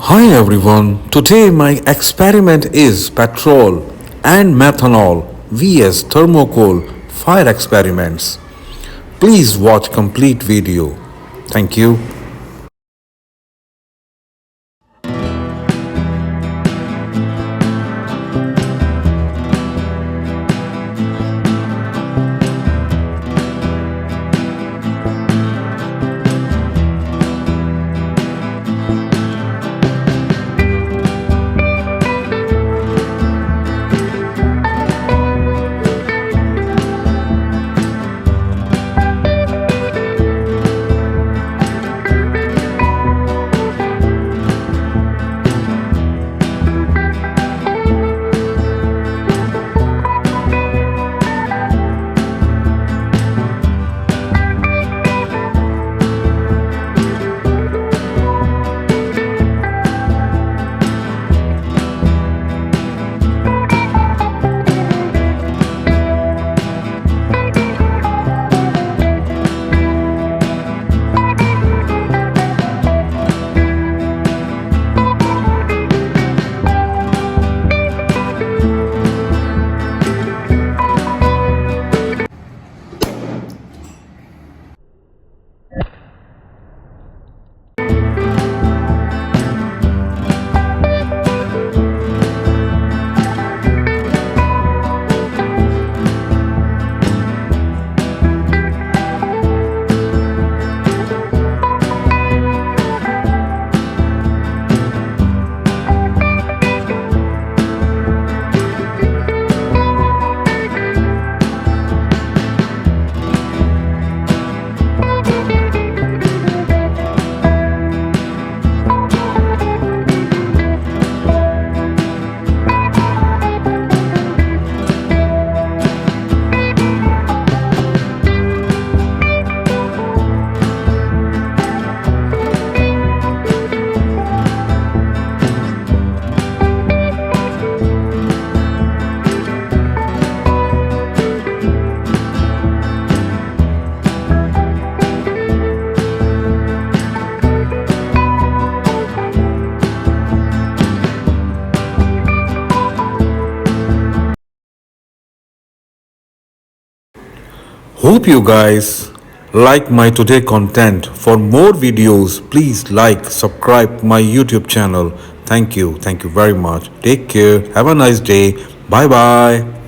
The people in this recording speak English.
Hi everyone. Today my experiment is petrol and methanol vs thermocol fire experiments. Please watch complete video. Thank you. Hope you guys like my today content. For more videos, please like, subscribe my YouTube channel. Thank you. Thank you very much. Take care. Have a nice day. Bye bye.